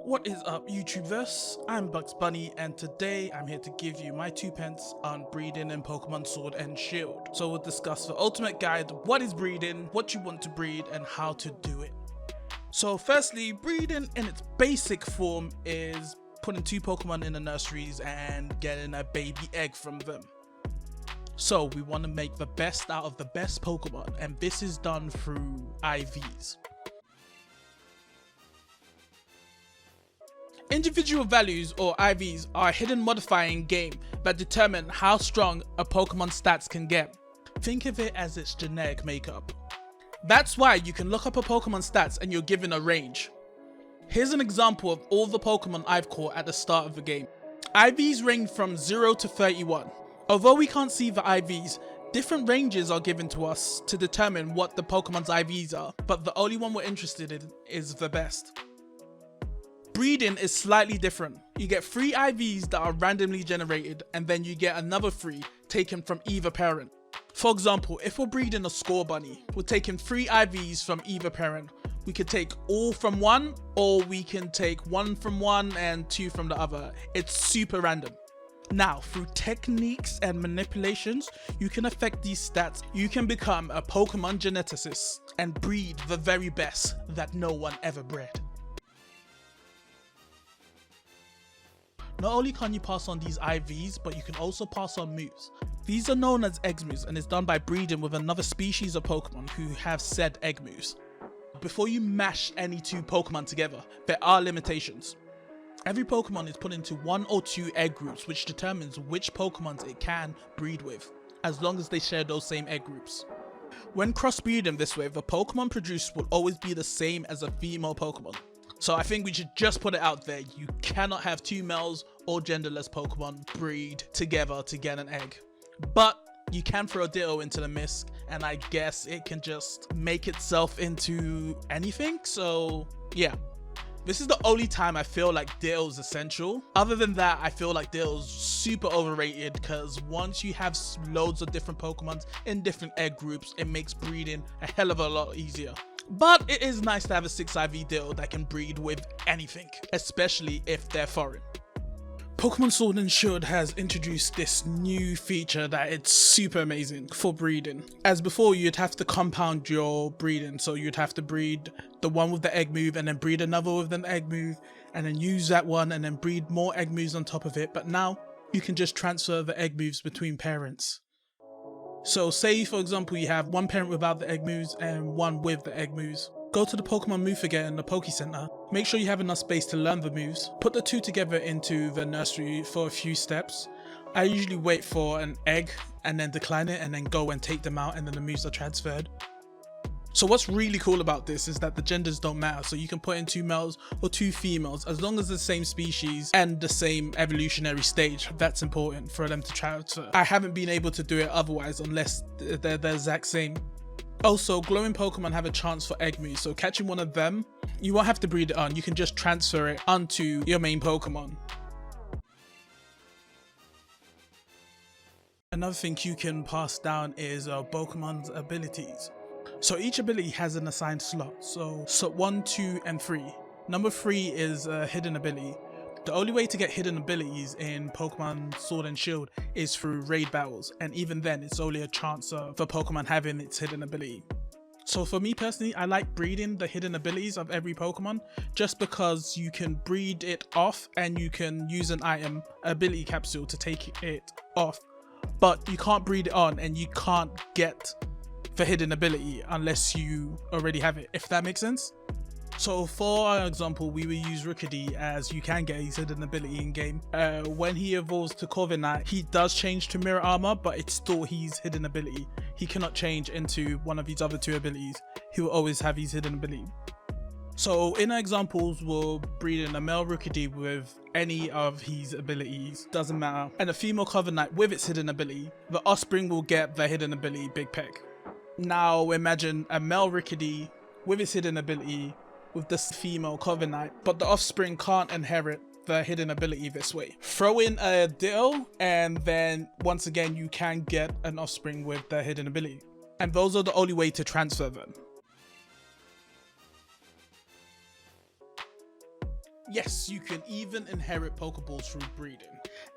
What is up, YouTubeverse? I'm Bugs Bunny, and today I'm here to give you my 2 pence on breeding in Pokemon Sword and Shield. So we'll discuss the ultimate guide, what is breeding, what you want to breed, and how to do it. So firstly, breeding in its basic form is putting 2 Pokemon in the nurseries and getting a baby egg from them. So we want to make the best out of the best Pokemon, and this is done through IVs. Individual values, or IVs, are a hidden modifier in game that determine how strong a Pokemon's stats can get. Think of it as its generic makeup. That's why you can look up a Pokemon's stats and you're given a range. Here's an example of all the Pokemon I've caught at the start of the game. IVs range from 0 to 31. Although we can't see the IVs, different ranges are given to us to determine what the Pokemon's IVs are, but the only one we're interested in is the best. Breeding is slightly different. You get 3 IVs that are randomly generated, and then you get another 3 taken from either parent. For example, if we're breeding a Scorbunny, we're taking 3 IVs from either parent. We could take all from one, or we can take 1 from one and 2 from the other. It's super random. Now, through techniques and manipulations, you can affect these stats. You can become a Pokemon geneticist and breed the very best that no one ever bred. Not only can you pass on these IVs, but you can also pass on moves. These are known as egg moves and is done by breeding with another species of Pokemon who have said egg moves. Before you mash any 2 Pokemon together, there are limitations. Every Pokemon is put into 1 or 2 egg groups, which determines which Pokemons it can breed with, as long as they share those same egg groups. When crossbreeding this way, the Pokemon produced will always be the same as a female Pokemon. So I think we should just put it out there, you cannot have 2 males or genderless Pokemon breed together to get an egg. But you can throw Ditto into the mix, and I guess it can just make itself into anything, so yeah. This is the only time I feel like Ditto is essential. Other than that, I feel like Ditto is super overrated because once you have loads of different Pokemons in different egg groups, it makes breeding a hell of a lot easier. But it is nice to have a 6 IV Ditto that can breed with anything, especially if they're foreign. Pokemon Sword and Shield has introduced this new feature that it's super amazing for breeding. As before, you'd have to compound your breeding, so you'd have to breed the one with the egg move and then breed another with an egg move and then use that one and then breed more egg moves on top of it. But now you can just transfer the egg moves between parents. So say for example you have 1 parent without the egg moves and 1 with the egg moves. Go to the Pokemon Move Forget in the Poke Center, make sure you have enough space to learn the moves, put the 2 together into the nursery for a few steps. I usually wait for an egg and then decline it and then go and take them out and then the moves are transferred. So what's really cool about this is that the genders don't matter, so you can put in 2 males or 2 females as long as the same species and the same evolutionary stage. That's important for them to transfer. I haven't been able to do it otherwise unless they're the exact same. Also, glowing Pokemon have a chance for egg moves, so catching one of them, you won't have to breed it on, you can just transfer it onto your main Pokemon. Another thing you can pass down is Pokemon's abilities. So each ability has an assigned slot, so 1, 2, and 3. Number 3 is a hidden ability. The only way to get hidden abilities in Pokemon Sword and Shield is through raid battles, and even then it's only a chance of a Pokemon having its hidden ability. So for me personally, I like breeding the hidden abilities of every Pokemon just because you can breed it off and you can use an item, ability capsule, to take it off. But you can't breed it on and you can't get the hidden ability unless you already have it, if that makes sense. So for our example, we will use Rookidee as you can get his hidden ability in game. When he evolves to Corviknight, he does change to Mirror Armor, but it's still his hidden ability. He cannot change into one of his other 2 abilities. He will always have his hidden ability. So in our examples, we'll breed in a male Rookidee with any of his abilities, doesn't matter. And a female Corviknight with its hidden ability. The offspring will get the hidden ability Big Peck. Now imagine a male Rookidee with its hidden ability with this female Corviknight, but the offspring can't inherit the hidden ability this way. Throw in a Ditto and then once again you can get an offspring with the hidden ability. And those are the only way to transfer them. Yes, you can even inherit Pokeballs through breeding.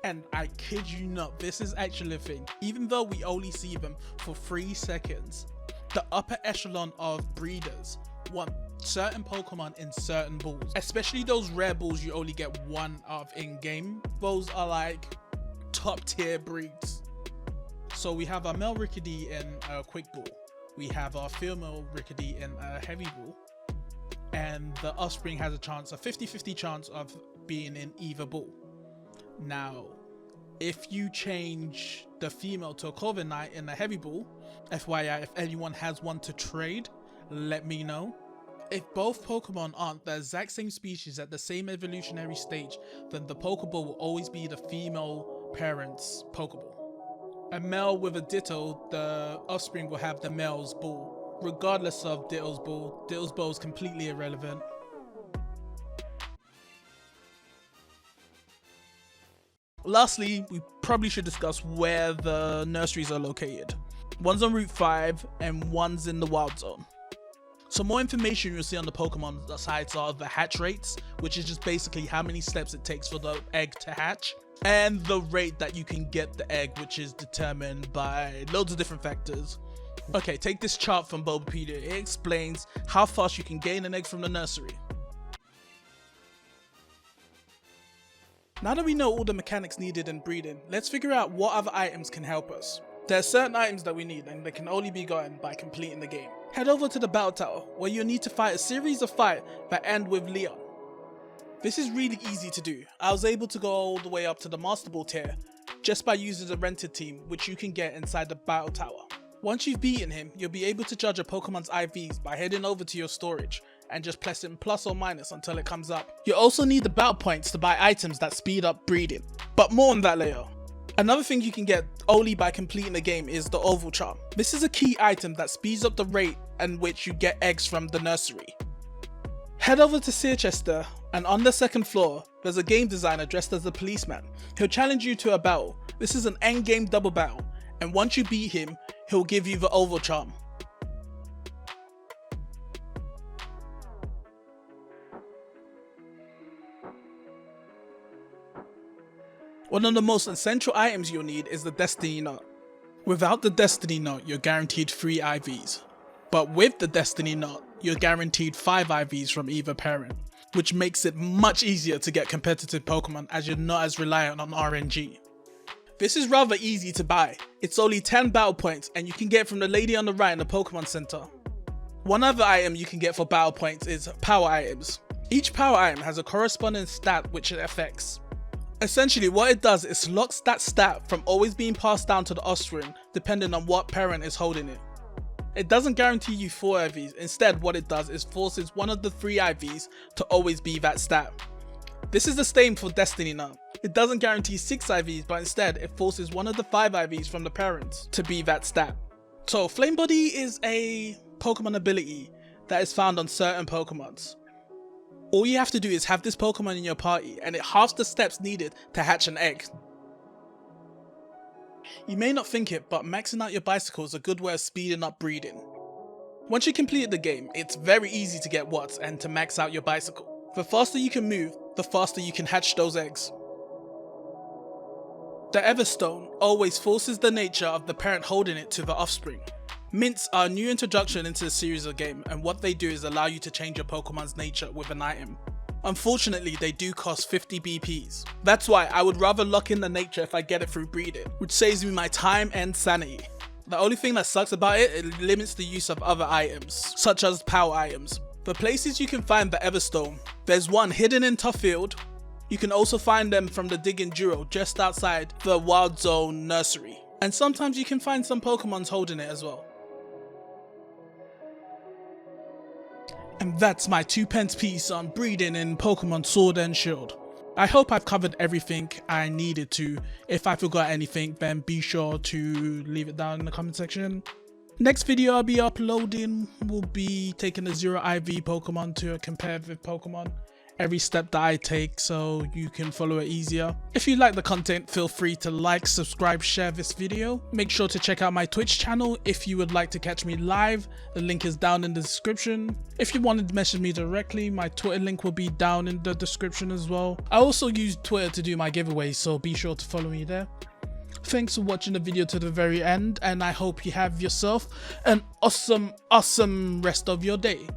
And I kid you not, this is actually a thing. Even though we only see them for 3 seconds, the upper echelon of breeders want certain Pokemon in certain balls. Especially those rare balls you only get 1 of in-game. Those are like top tier breeds. So we have our male Rickety in a quick ball. We have our female Rickety in a heavy ball. And the offspring has a 50-50 chance of being in either ball. Now, if you change the female to a Corviknight in a heavy ball, FYI, if anyone has one to trade, let me know. If both Pokemon aren't the exact same species at the same evolutionary stage, then the Pokeball will always be the female parent's Pokeball. A male with a Ditto, the offspring will have the male's ball. Regardless of Ditto's ball is completely irrelevant. Lastly, we probably should discuss where the nurseries are located. One's on Route 5 and one's in the Wild Zone. So more information you'll see on the Pokemon sites are the hatch rates, which is just basically how many steps it takes for the egg to hatch, and the rate that you can get the egg, which is determined by loads of different factors. Okay, take this chart from Bulbapedia. It explains how fast you can gain an egg from the nursery. Now that we know all the mechanics needed in breeding, let's figure out what other items can help us. There are certain items that we need and they can only be gotten by completing the game. Head over to the Battle Tower, where you'll need to fight a series of fights that end with Leon. This is really easy to do. I was able to go all the way up to the Master Ball tier just by using the rented team, which you can get inside the Battle Tower. Once you've beaten him, you'll be able to judge a Pokemon's IVs by heading over to your storage and just pressing plus or minus until it comes up. You also need the battle points to buy items that speed up breeding, but more on that later. Another thing you can get only by completing the game is the Oval Charm. This is a key item that speeds up the rate at which you get eggs from the nursery. Head over to Searchester, and on the 2nd floor, there's a game designer dressed as a policeman. He'll challenge you to a battle. This is an endgame double battle, and once you beat him, he'll give you the Oval Charm. One of the most essential items you'll need is the Destiny Knot. Without the Destiny Knot, you're guaranteed 3 IVs. But with the Destiny Knot, you're guaranteed 5 IVs from either parent, which makes it much easier to get competitive Pokemon as you're not as reliant on RNG. This is rather easy to buy. It's only 10 battle points and you can get from the lady on the right in the Pokemon Center. One other item you can get for battle points is power items. Each power item has a corresponding stat which it affects. Essentially what it does is locks that stat from always being passed down to the offspring depending on what parent is holding it. It doesn't guarantee you 4 IVs, instead what it does is forces one of the 3 IVs to always be that stat. This is the same for Destiny Knot. It doesn't guarantee 6 IVs, but instead it forces one of the 5 IVs from the parents to be that stat. So Flame Body is a Pokemon ability that is found on certain Pokemons. All you have to do is have this Pokemon in your party and it halves the steps needed to hatch an egg. You may not think it, but maxing out your bicycle is a good way of speeding up breeding. Once you completed the game, it's very easy to get watts and to max out your bicycle. The faster you can move, the faster you can hatch those eggs. The Everstone always forces the nature of the parent holding it to the offspring. Mints are a new introduction into the series of game, and what they do is allow you to change your Pokemon's nature with an item. Unfortunately, they do cost 50 BPs. That's why I would rather lock in the nature if I get it through breeding, which saves me my time and sanity. The only thing that sucks about it, it limits the use of other items, such as power items. The places you can find the Everstone, there's one hidden in Tuffield. You can also find them from the Digging Duro just outside the Wild Zone nursery. And sometimes you can find some Pokemons holding it as well. And that's my 2p piece on breeding in Pokemon Sword and Shield. I hope I've covered everything I needed to. If I forgot anything, then be sure to leave it down in the comment section. Next video I'll be uploading will be taking a 0 IV Pokemon to a competitive Pokemon. every step that I take so you can follow it easier. If you like the content, feel free to like, subscribe, share this video. Make sure to check out my Twitch channel if you would like to catch me live. The link is down in the description. If you wanted to message me directly, my Twitter link will be down in the description as well. I also use Twitter to do my giveaways, so be sure to follow me there. Thanks for watching the video to the very end, and I hope you have yourself an awesome rest of your day.